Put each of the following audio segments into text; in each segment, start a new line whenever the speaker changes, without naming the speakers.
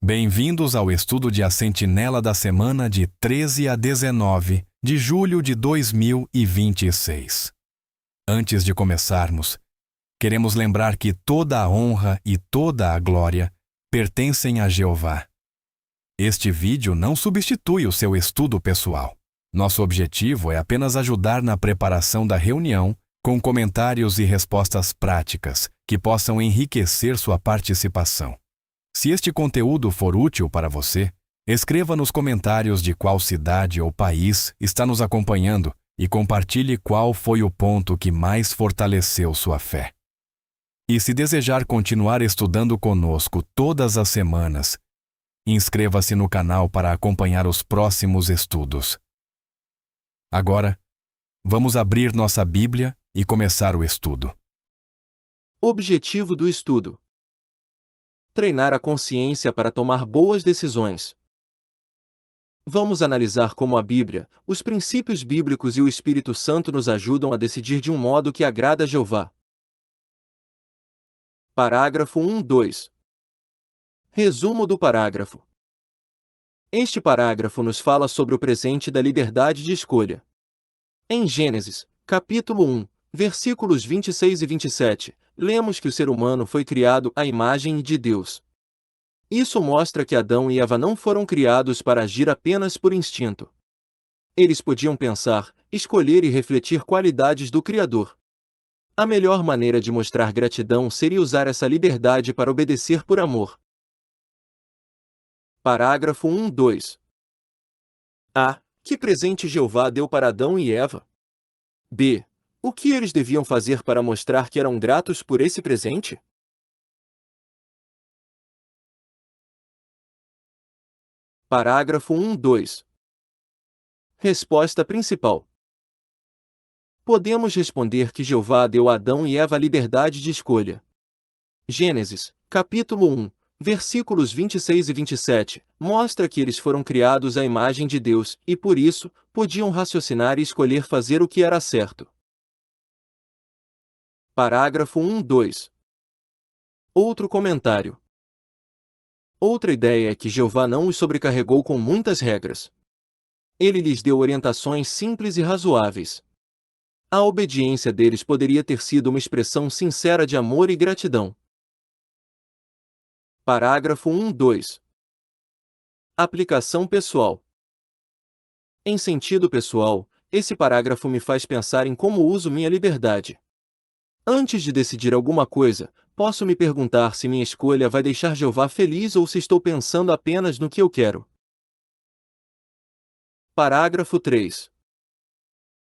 Bem-vindos ao estudo de A Sentinela da Semana de 13 a 19 de julho de 2026. Antes de começarmos, queremos lembrar que toda a honra e toda a glória pertencem a Jeová. Este vídeo não substitui o seu estudo pessoal. Nosso objetivo é apenas ajudar na preparação da reunião com comentários e respostas práticas que possam enriquecer sua participação. Se este conteúdo for útil para você, escreva nos comentários de qual cidade ou país está nos acompanhando e compartilhe qual foi o ponto que mais fortaleceu sua fé. E se desejar continuar estudando conosco todas as semanas, inscreva-se no canal para acompanhar os próximos estudos. Agora, vamos abrir nossa Bíblia e começar o estudo.
Objetivo do estudo: treinar a consciência para tomar boas decisões. Vamos analisar como a Bíblia, os princípios bíblicos e o Espírito Santo nos ajudam a decidir de um modo que agrada a Jeová. Parágrafo 1-2. Resumo do parágrafo. Este parágrafo nos fala sobre o presente da liberdade de escolha. Em Gênesis, capítulo 1, versículos 26 e 27, lemos que o ser humano foi criado à imagem de Deus. Isso mostra que Adão e Eva não foram criados para agir apenas por instinto. Eles podiam pensar, escolher e refletir qualidades do Criador. A melhor maneira de mostrar gratidão seria usar essa liberdade para obedecer por amor. Parágrafo 1-2. A. Que presente Jeová deu para Adão e Eva? B. O que eles deviam fazer para mostrar que eram gratos por esse presente? Parágrafo 1-2. Resposta principal. Podemos responder que Jeová deu a Adão e Eva a liberdade de escolha. Gênesis, capítulo 1, versículos 26 e 27, mostra que eles foram criados à imagem de Deus e, por isso, podiam raciocinar e escolher fazer o que era certo. Parágrafo 1-2. Outro comentário. Outra ideia é que Jeová não os sobrecarregou com muitas regras. Ele lhes deu orientações simples e razoáveis. A obediência deles poderia ter sido uma expressão sincera de amor e gratidão. Parágrafo 1-2. Aplicação pessoal. Em sentido pessoal, esse parágrafo me faz pensar em como uso minha liberdade. Antes de decidir alguma coisa, posso me perguntar se minha escolha vai deixar Jeová feliz ou se estou pensando apenas no que eu quero. Parágrafo 3.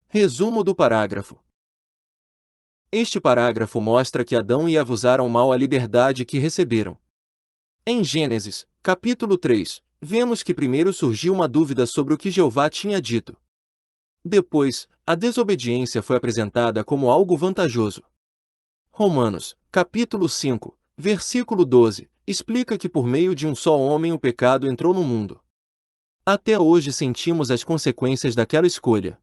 Resumo do parágrafo. Este parágrafo mostra que Adão e Eva usaram mal a liberdade que receberam. Em Gênesis, capítulo 3, vemos que primeiro surgiu uma dúvida sobre o que Jeová tinha dito. Depois, a desobediência foi apresentada como algo vantajoso. Romanos, capítulo 5, versículo 12, explica que por meio de um só homem o pecado entrou no mundo. Até hoje sentimos as consequências daquela escolha.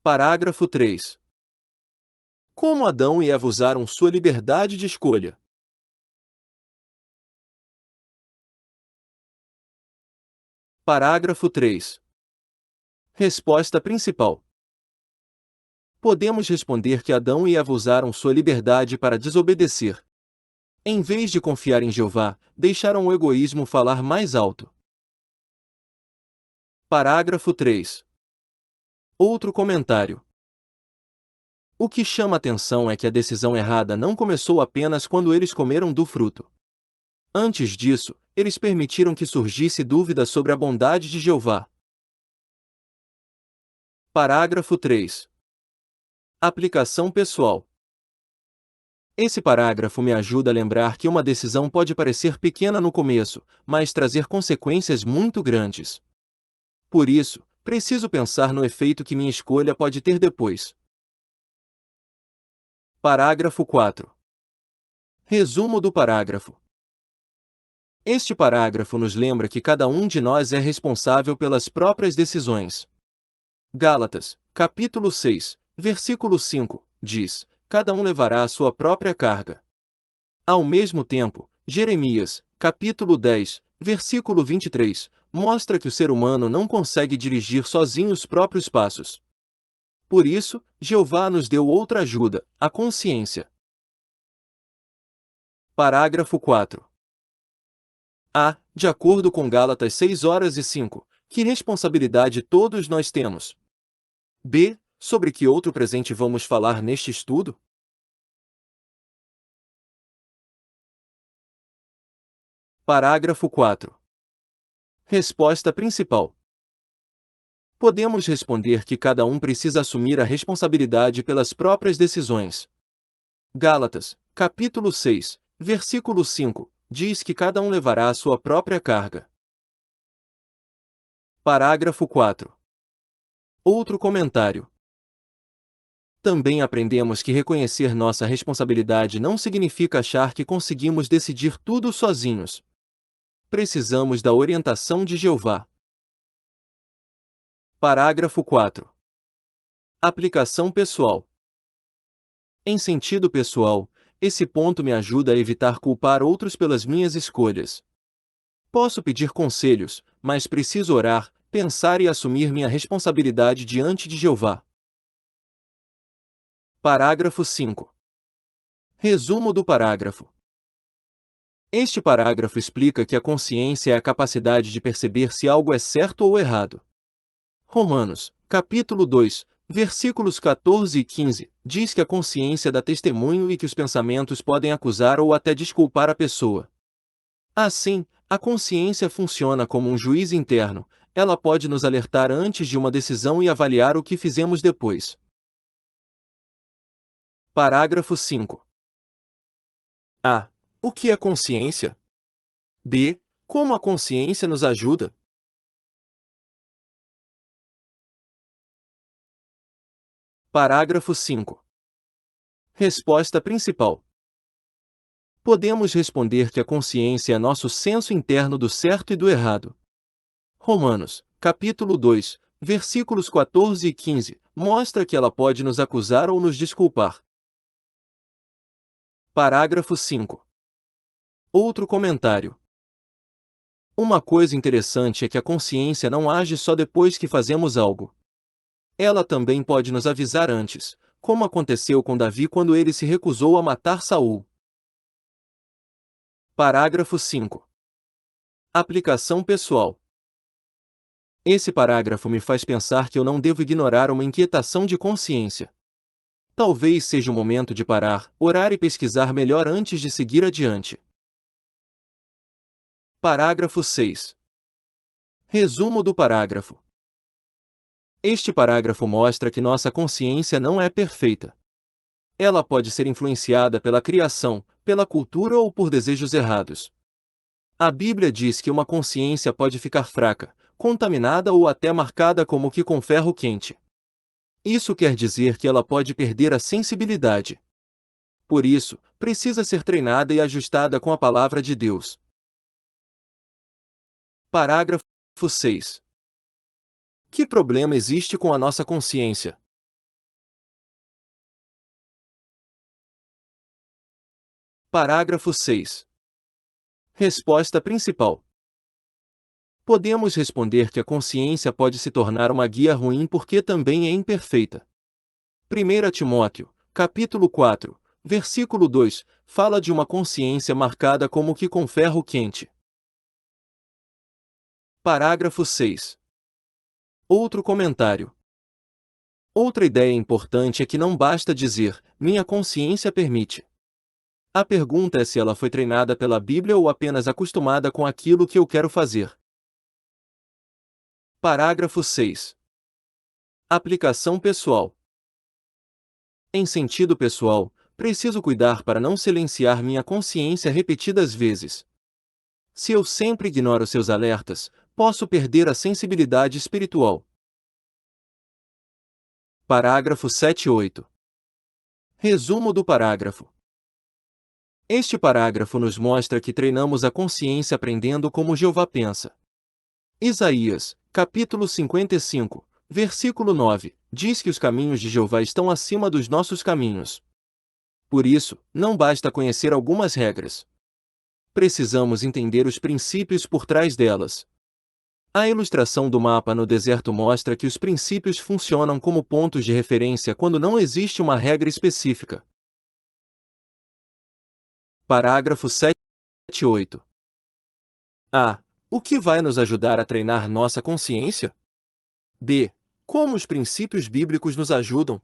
Parágrafo 3. Como Adão e Eva usaram sua liberdade de escolha? Parágrafo 3. Resposta principal. Podemos responder que Adão e Eva usaram sua liberdade para desobedecer. Em vez de confiar em Jeová, deixaram o egoísmo falar mais alto. Parágrafo 3. Outro comentário. O que chama atenção é que a decisão errada não começou apenas quando eles comeram do fruto. Antes disso, eles permitiram que surgisse dúvida sobre a bondade de Jeová. Parágrafo 3. Aplicação pessoal. Esse parágrafo me ajuda a lembrar que uma decisão pode parecer pequena no começo, mas trazer consequências muito grandes. Por isso, preciso pensar no efeito que minha escolha pode ter depois. Parágrafo 4. Resumo do parágrafo. Este parágrafo nos lembra que cada um de nós é responsável pelas próprias decisões. Gálatas, capítulo 6, versículo 5, diz: cada um levará a sua própria carga. Ao mesmo tempo, Jeremias, capítulo 10, versículo 23, mostra que o ser humano não consegue dirigir sozinho os próprios passos. Por isso, Jeová nos deu outra ajuda, a consciência. Parágrafo 4. A. De acordo com Gálatas 6:05, que responsabilidade todos nós temos? B. Sobre que outro presente vamos falar neste estudo? Parágrafo 4. Resposta principal. Podemos responder que cada um precisa assumir a responsabilidade pelas próprias decisões. Gálatas, capítulo 6, versículo 5, diz que cada um levará a sua própria carga. Parágrafo 4. Outro comentário. Também aprendemos que reconhecer nossa responsabilidade não significa achar que conseguimos decidir tudo sozinhos. Precisamos da orientação de Jeová. Parágrafo 4. Aplicação pessoal. Em sentido pessoal, esse ponto me ajuda a evitar culpar outros pelas minhas escolhas. Posso pedir conselhos, mas preciso orar, pensar e assumir minha responsabilidade diante de Jeová. Parágrafo 5. Resumo do parágrafo. Este parágrafo explica que a consciência é a capacidade de perceber se algo é certo ou errado. Romanos, capítulo 2, versículos 14 e 15, diz que a consciência dá testemunho e que os pensamentos podem acusar ou até desculpar a pessoa. Assim, a consciência funciona como um juiz interno, ela pode nos alertar antes de uma decisão e avaliar o que fizemos depois. Parágrafo 5. A. O que é consciência? B. Como a consciência nos ajuda? Parágrafo 5. Resposta principal. Podemos responder que a consciência é nosso senso interno do certo e do errado. Romanos, capítulo 2, versículos 14 e 15, mostra que ela pode nos acusar ou nos desculpar. Parágrafo 5. Outro comentário. Uma coisa interessante é que a consciência não age só depois que fazemos algo. Ela também pode nos avisar antes, como aconteceu com Davi quando ele se recusou a matar Saul. Parágrafo 5. Aplicação pessoal. Esse parágrafo me faz pensar que eu não devo ignorar uma inquietação de consciência. Talvez seja o momento de parar, orar e pesquisar melhor antes de seguir adiante. Parágrafo 6. Resumo do parágrafo. Este parágrafo mostra que nossa consciência não é perfeita. Ela pode ser influenciada pela criação, pela cultura ou por desejos errados. A Bíblia diz que uma consciência pode ficar fraca, contaminada ou até marcada como que com ferro quente. Isso quer dizer que ela pode perder a sensibilidade. Por isso, precisa ser treinada e ajustada com a palavra de Deus. Parágrafo 6. Que problema existe com a nossa consciência? Parágrafo 6. Resposta principal. Podemos responder que a consciência pode se tornar uma guia ruim porque também é imperfeita. 1 Timóteo, capítulo 4, versículo 2, fala de uma consciência marcada como que com ferro quente. Parágrafo 6. Outro comentário. Outra ideia importante é que não basta dizer, minha consciência permite. A pergunta é se ela foi treinada pela Bíblia ou apenas acostumada com aquilo que eu quero fazer. Parágrafo 6. Aplicação pessoal. Em sentido pessoal, preciso cuidar para não silenciar minha consciência repetidas vezes. Se eu sempre ignoro seus alertas, posso perder a sensibilidade espiritual. Parágrafo 7 e 8. Resumo do parágrafo. Este parágrafo nos mostra que treinamos a consciência aprendendo como Jeová pensa. Isaías, capítulo 55, versículo 9, diz que os caminhos de Jeová estão acima dos nossos caminhos. Por isso, não basta conhecer algumas regras. precisamos entender os princípios por trás delas. A ilustração do mapa no deserto mostra que os princípios funcionam como pontos de referência quando não existe uma regra específica. Parágrafo 7.8. A. O que vai nos ajudar a treinar nossa consciência? B. Como os princípios bíblicos nos ajudam?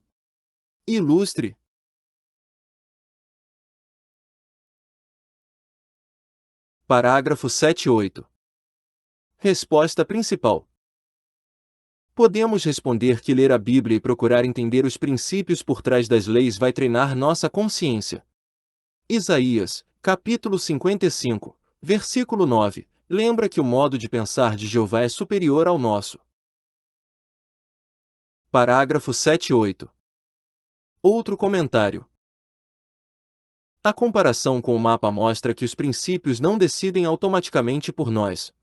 Ilustre. Parágrafo 7.8. Resposta principal. Podemos responder que ler a Bíblia e procurar entender os princípios por trás das leis vai treinar nossa consciência. Isaías, capítulo 55, versículo 9, lembra que o modo de pensar de Jeová é superior ao nosso. Parágrafo 7.8. Outro comentário. A comparação com o mapa mostra que os princípios não decidem automaticamente por nós.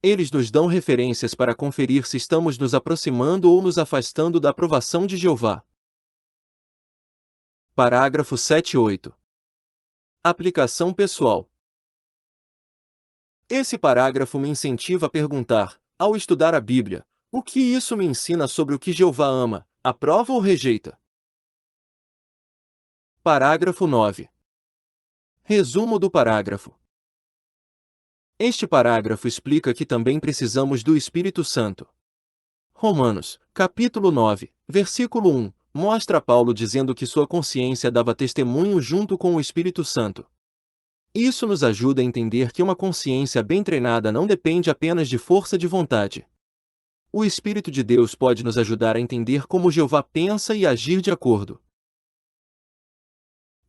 Eles nos dão referências para conferir se estamos nos aproximando ou nos afastando da aprovação de Jeová. Parágrafo 7.8. Aplicação pessoal. Esse parágrafo me incentiva a perguntar, ao estudar a Bíblia, o que isso me ensina sobre o que Jeová ama, aprova ou rejeita? Parágrafo 9. Resumo do parágrafo. Este parágrafo explica que também precisamos do Espírito Santo. Romanos, capítulo 9, versículo 1, mostra Paulo dizendo que sua consciência dava testemunho junto com o Espírito Santo. Isso nos ajuda a entender que uma consciência bem treinada não depende apenas de força de vontade. O Espírito de Deus pode nos ajudar a entender como Jeová pensa e agir de acordo.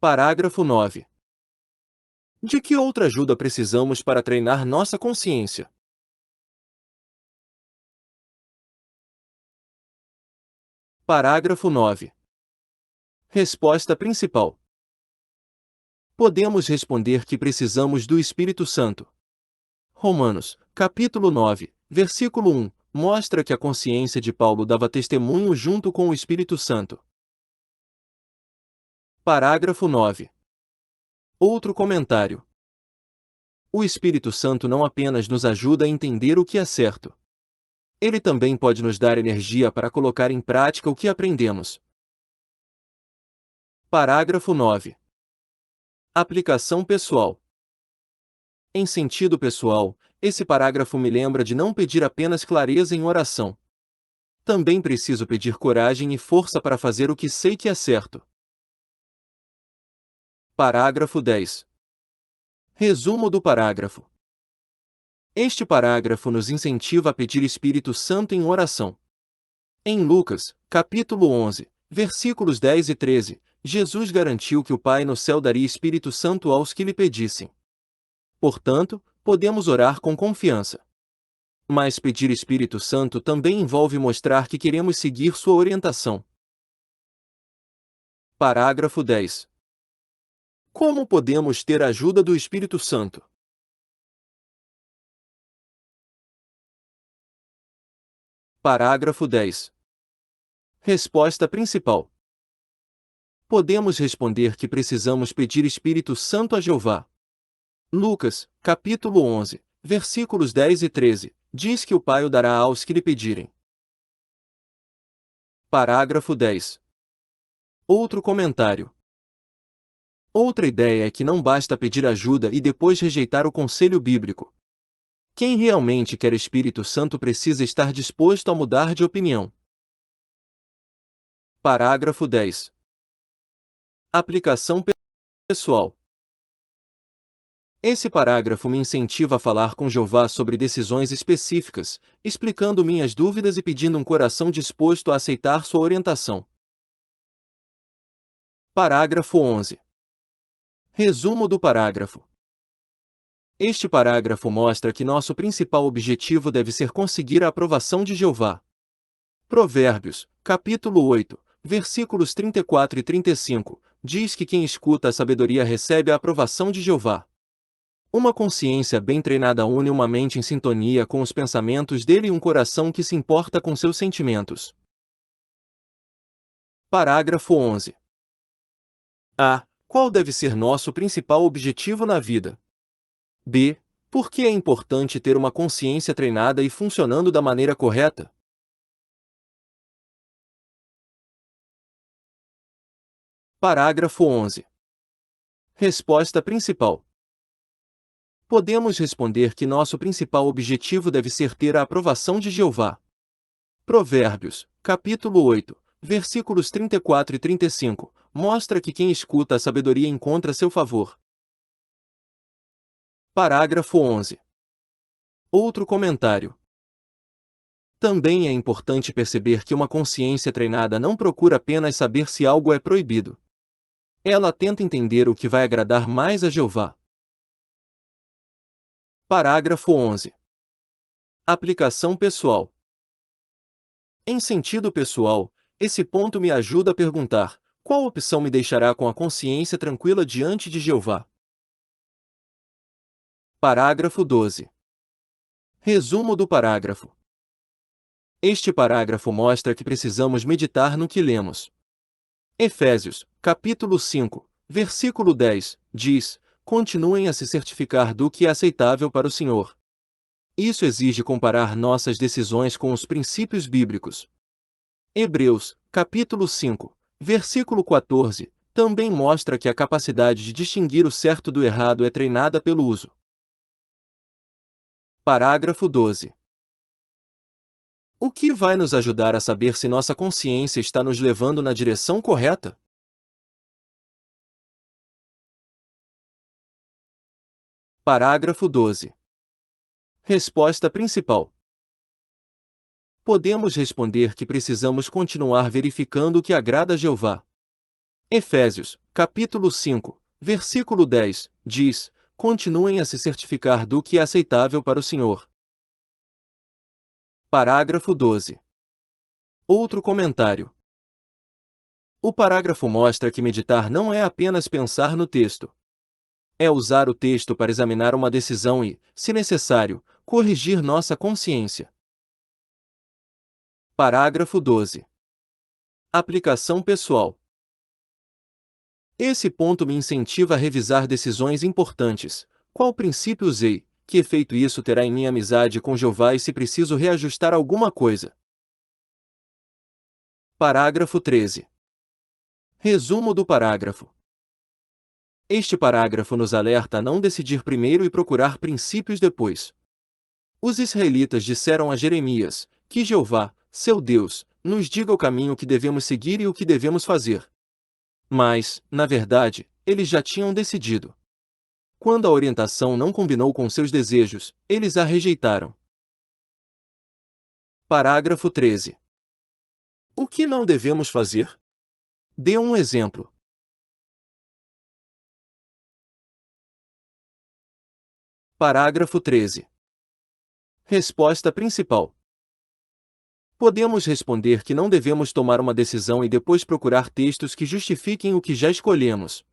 Parágrafo 9. De que outra ajuda precisamos para treinar nossa consciência? Parágrafo 9. Resposta principal. Podemos responder que precisamos do Espírito Santo. Romanos, capítulo 9, versículo 1, mostra que a consciência de Paulo dava testemunho junto com o Espírito Santo. Parágrafo 9. Outro comentário. O Espírito Santo não apenas nos ajuda a entender o que é certo. Ele também pode nos dar energia para colocar em prática o que aprendemos. Parágrafo 9. Aplicação pessoal. Em sentido pessoal, esse parágrafo me lembra de não pedir apenas clareza em oração. Também preciso pedir coragem e força para fazer o que sei que é certo. Parágrafo 10. Resumo do parágrafo. Este parágrafo nos incentiva a pedir Espírito Santo em oração. Em Lucas, capítulo 11, versículos 10 e 13, Jesus garantiu que o Pai no céu daria Espírito Santo aos que lhe pedissem. Portanto, podemos orar com confiança. Mas pedir Espírito Santo também envolve mostrar que queremos seguir sua orientação. Parágrafo 10. Como podemos ter a ajuda do Espírito Santo? Parágrafo 10. Resposta principal. Podemos responder que precisamos pedir Espírito Santo a Jeová. Lucas, capítulo 11, versículos 10 e 13, diz que o Pai o dará aos que lhe pedirem. Parágrafo 10. Outro comentário. Outra ideia é que não basta pedir ajuda e depois rejeitar o conselho bíblico. Quem realmente quer Espírito Santo precisa estar disposto a mudar de opinião. Parágrafo 10. Aplicação pessoal. Esse parágrafo me incentiva a falar com Jeová sobre decisões específicas, explicando minhas dúvidas e pedindo um coração disposto a aceitar sua orientação. Parágrafo 11. Resumo do parágrafo. Este parágrafo mostra que nosso principal objetivo deve ser conseguir a aprovação de Jeová. Provérbios, capítulo 8, versículos 34 e 35, diz que quem escuta a sabedoria recebe a aprovação de Jeová. Uma consciência bem treinada une uma mente em sintonia com os pensamentos dele e um coração que se importa com seus sentimentos. Parágrafo 11. A. Qual deve ser nosso principal objetivo na vida? B. Por que é importante ter uma consciência treinada e funcionando da maneira correta? Parágrafo 11. Resposta principal. Podemos responder que nosso principal objetivo deve ser ter a aprovação de Jeová. Provérbios, capítulo 8, versículos 34 e 35, mostra que quem escuta a sabedoria encontra seu favor. Parágrafo 11. Outro comentário. Também é importante perceber que uma consciência treinada não procura apenas saber se algo é proibido. Ela tenta entender o que vai agradar mais a Jeová. Parágrafo 11. Aplicação pessoal. Em sentido pessoal, esse ponto me ajuda a perguntar: qual opção me deixará com a consciência tranquila diante de Jeová? Parágrafo 12. Resumo do parágrafo. Este parágrafo mostra que precisamos meditar no que lemos. Efésios, capítulo 5, versículo 10, diz: continuem a se certificar do que é aceitável para o Senhor. Isso exige comparar nossas decisões com os princípios bíblicos. Hebreus, capítulo 5, versículo 14, também mostra que a capacidade de distinguir o certo do errado é treinada pelo uso. Parágrafo 12. O que vai nos ajudar a saber se nossa consciência está nos levando na direção correta? Parágrafo 12. Resposta principal. Podemos responder que precisamos continuar verificando o que agrada a Jeová. Efésios, capítulo 5, versículo 10, diz: continuem a se certificar do que é aceitável para o Senhor. Parágrafo 12. Outro comentário. O parágrafo mostra que meditar não é apenas pensar no texto. É usar o texto para examinar uma decisão e, se necessário, corrigir nossa consciência. Parágrafo 12. Aplicação pessoal. Esse ponto me incentiva a revisar decisões importantes. Qual princípio usei? Que efeito isso terá em minha amizade com Jeová e se preciso reajustar alguma coisa? Parágrafo 13. Resumo do parágrafo. Este parágrafo nos alerta a não decidir primeiro e procurar princípios depois. Os israelitas disseram a Jeremias: que Jeová, seu Deus, nos diga o caminho que devemos seguir e o que devemos fazer. Mas, na verdade, eles já tinham decidido. Quando a orientação não combinou com seus desejos, eles a rejeitaram. Parágrafo 13. O que não devemos fazer? Dê um exemplo. Parágrafo 13. Resposta principal. Podemos responder que não devemos tomar uma decisão e depois procurar textos que justifiquem o que já escolhemos.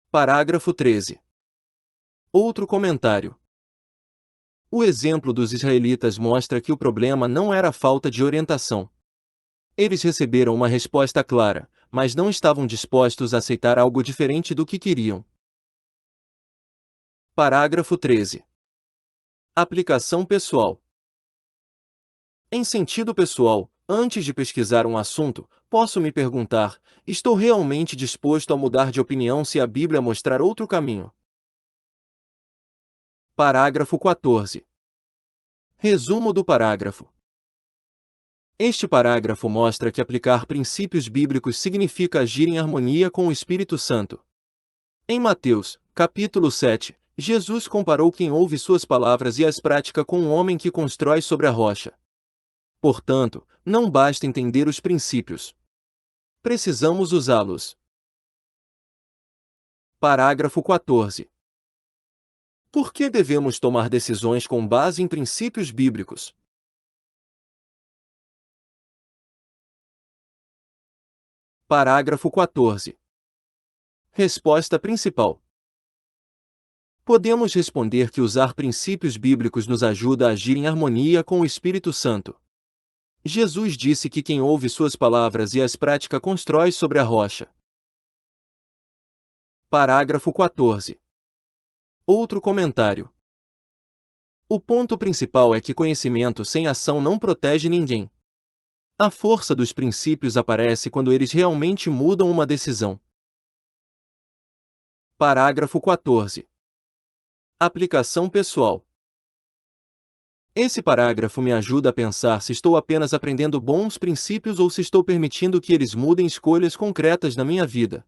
Parágrafo 13. Outro comentário. O exemplo dos israelitas mostra que o problema não era a falta de orientação. Eles receberam uma resposta clara, mas não estavam dispostos a aceitar algo diferente do que queriam. Parágrafo 13. Aplicação pessoal. Em sentido pessoal, antes de pesquisar um assunto, posso me perguntar: estou realmente disposto a mudar de opinião se a Bíblia mostrar outro caminho? Parágrafo 14. Resumo do parágrafo. Este parágrafo mostra que aplicar princípios bíblicos significa agir em harmonia com o Espírito Santo. Em Mateus, capítulo 7, Jesus comparou quem ouve suas palavras e as pratica com um homem que constrói sobre a rocha. Portanto, não basta entender os princípios. Precisamos usá-los. Parágrafo 14. Por que devemos tomar decisões com base em princípios bíblicos? Parágrafo 14. Resposta principal. Podemos responder que usar princípios bíblicos nos ajuda a agir em harmonia com o Espírito Santo. Jesus disse que quem ouve suas palavras e as pratica constrói sobre a rocha. Parágrafo 14. Outro comentário. O ponto principal é que conhecimento sem ação não protege ninguém. A força dos princípios aparece quando eles realmente mudam uma decisão. Parágrafo 14. Aplicação pessoal. Esse parágrafo me ajuda a pensar se estou apenas aprendendo bons princípios ou se estou permitindo que eles mudem escolhas concretas na minha vida.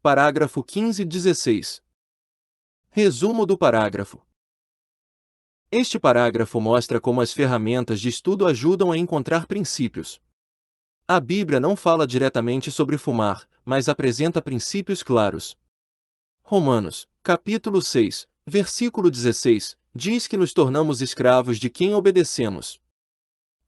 Parágrafo 15-16. Resumo do parágrafo. Este parágrafo mostra como as ferramentas de estudo ajudam a encontrar princípios. A Bíblia não fala diretamente sobre fumar, mas apresenta princípios claros. Romanos, capítulo 6, versículo 16, diz que nos tornamos escravos de quem obedecemos.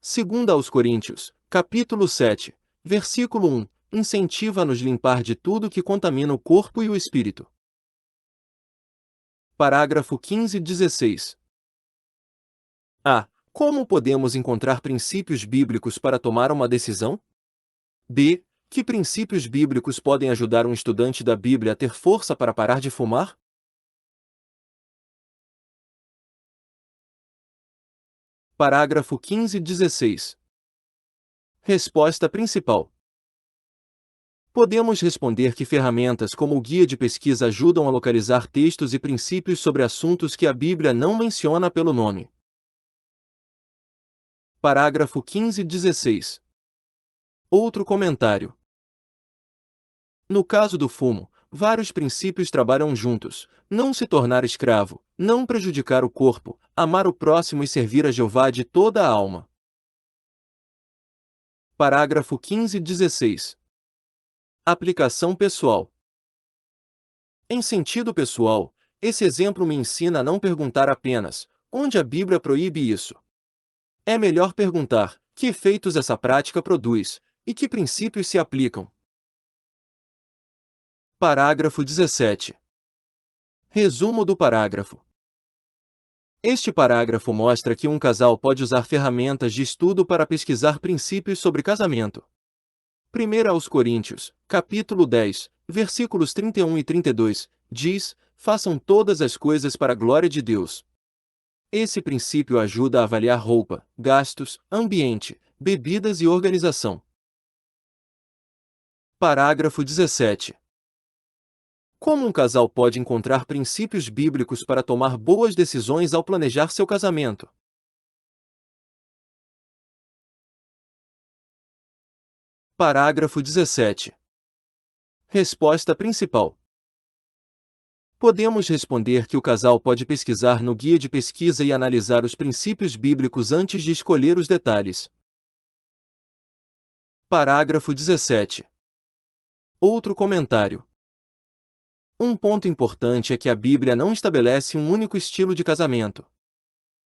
2 aos Coríntios, capítulo 7, versículo 1, incentiva a nos limpar de tudo que contamina o corpo e o espírito. Parágrafo 15-16. A. Como podemos encontrar princípios bíblicos para tomar uma decisão? B. Que princípios bíblicos podem ajudar um estudante da Bíblia a ter força para parar de fumar? Parágrafo 15-16. Resposta principal. Podemos responder que ferramentas como o guia de pesquisa ajudam a localizar textos e princípios sobre assuntos que a Bíblia não menciona pelo nome. Parágrafo 15-16. Outro comentário. No caso do fumo, vários princípios trabalham juntos: não se tornar escravo, não prejudicar o corpo, amar o próximo e servir a Jeová de toda a alma. Parágrafo 15-16. Aplicação pessoal. Em sentido pessoal, esse exemplo me ensina a não perguntar apenas: onde a Bíblia proíbe isso? É melhor perguntar: que efeitos essa prática produz, e que princípios se aplicam? Parágrafo 17. Resumo do parágrafo. Este parágrafo mostra que um casal pode usar ferramentas de estudo para pesquisar princípios sobre casamento. 1 aos Coríntios, capítulo 10, versículos 31 e 32, diz: façam todas as coisas para a glória de Deus. Esse princípio ajuda a avaliar roupa, gastos, ambiente, bebidas e organização. Parágrafo 17. Como um casal pode encontrar princípios bíblicos para tomar boas decisões ao planejar seu casamento? Parágrafo 17. Resposta principal. Podemos responder que o casal pode pesquisar no guia de pesquisa e analisar os princípios bíblicos antes de escolher os detalhes. Parágrafo 17. Outro comentário. Um ponto importante é que a Bíblia não estabelece um único estilo de casamento.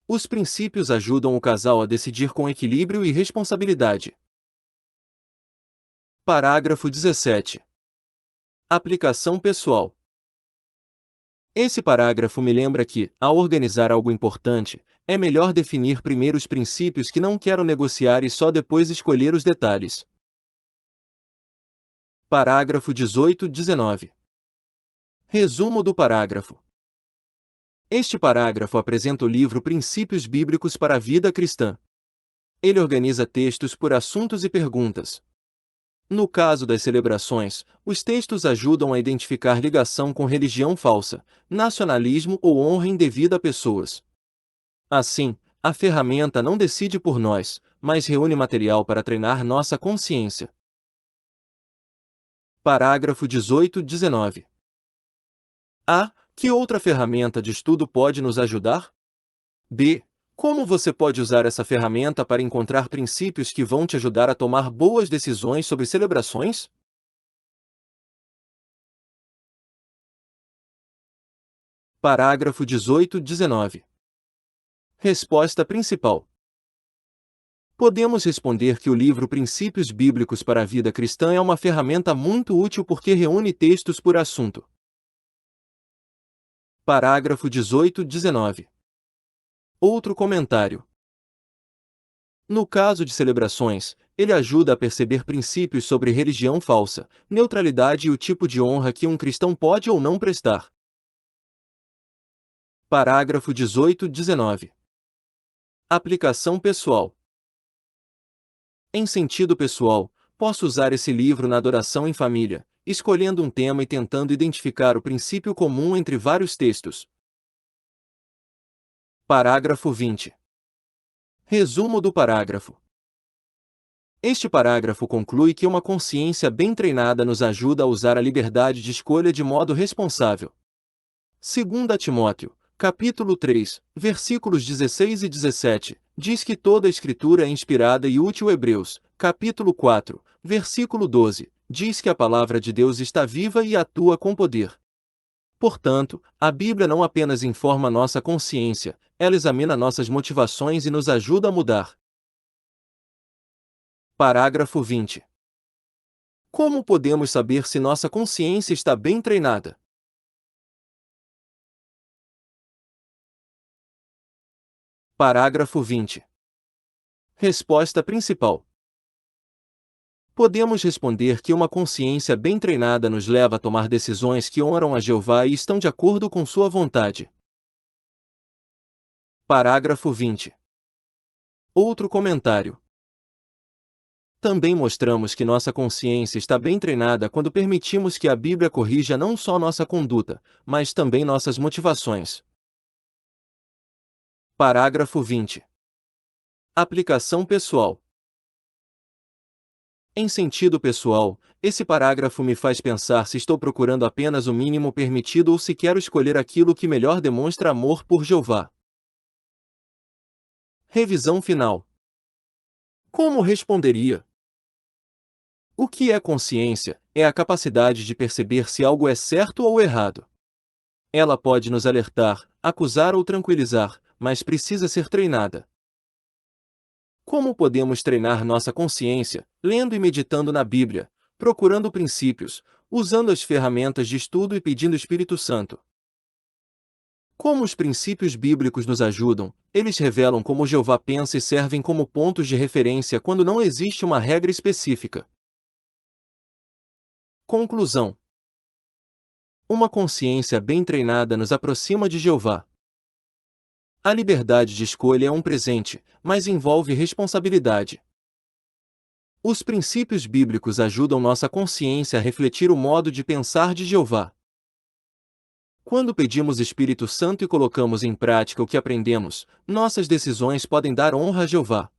Os princípios ajudam o casal a decidir com equilíbrio e responsabilidade. Parágrafo 17. Aplicação pessoal. Esse parágrafo me lembra que, ao organizar algo importante, é melhor definir primeiro os princípios que não quero negociar e só depois escolher os detalhes. Parágrafo 18-19. Resumo do parágrafo. Este parágrafo apresenta o livro Princípios Bíblicos para a Vida Cristã. Ele organiza textos por assuntos e perguntas. No caso das celebrações, os textos ajudam a identificar ligação com religião falsa, nacionalismo ou honra indevida a pessoas. Assim, a ferramenta não decide por nós, mas reúne material para treinar nossa consciência. Parágrafo 18-19. A. Que outra ferramenta de estudo pode nos ajudar? B. Como você pode usar essa ferramenta para encontrar princípios que vão te ajudar a tomar boas decisões sobre celebrações? Parágrafo 18-19. Resposta principal. Podemos responder que o livro Princípios Bíblicos para a Vida Cristã é uma ferramenta muito útil porque reúne textos por assunto. Parágrafo 18-19. Outro comentário. No caso de celebrações, ele ajuda a perceber princípios sobre religião falsa, neutralidade e o tipo de honra que um cristão pode ou não prestar. Parágrafo 18-19. Aplicação pessoal. Em sentido pessoal, posso usar esse livro na adoração em família, escolhendo um tema e tentando identificar o princípio comum entre vários textos. Parágrafo 20. Resumo do parágrafo. Este parágrafo conclui que uma consciência bem treinada nos ajuda a usar a liberdade de escolha de modo responsável. 2 Timóteo, capítulo 3, versículos 16 e 17, diz que toda a Escritura é inspirada e útil. Hebreus, capítulo 4, versículo 12, diz que a palavra de Deus está viva e atua com poder. Portanto, a Bíblia não apenas informa nossa consciência, ela examina nossas motivações e nos ajuda a mudar. Parágrafo 20. Como podemos saber se nossa consciência está bem treinada? Parágrafo 20. Resposta principal. Podemos responder que uma consciência bem treinada nos leva a tomar decisões que honram a Jeová e estão de acordo com sua vontade. Parágrafo 20. Outro comentário. Também mostramos que nossa consciência está bem treinada quando permitimos que a Bíblia corrija não só nossa conduta, mas também nossas motivações. Parágrafo 20. Aplicação pessoal. Em sentido pessoal, esse parágrafo me faz pensar se estou procurando apenas o mínimo permitido ou se quero escolher aquilo que melhor demonstra amor por Jeová. Revisão final. Como responderia? O que é consciência? É a capacidade de perceber se algo é certo ou errado. Ela pode nos alertar, acusar ou tranquilizar, mas precisa ser treinada. Como podemos treinar nossa consciência? Lendo e meditando na Bíblia, procurando princípios, usando as ferramentas de estudo e pedindo o Espírito Santo. Como os princípios bíblicos nos ajudam, eles revelam como Jeová pensa e servem como pontos de referência quando não existe uma regra específica. Conclusão. Uma consciência bem treinada nos aproxima de Jeová. A liberdade de escolha é um presente, mas envolve responsabilidade. Os princípios bíblicos ajudam nossa consciência a refletir o modo de pensar de Jeová. Quando pedimos Espírito Santo e colocamos em prática o que aprendemos, nossas decisões podem dar honra a Jeová.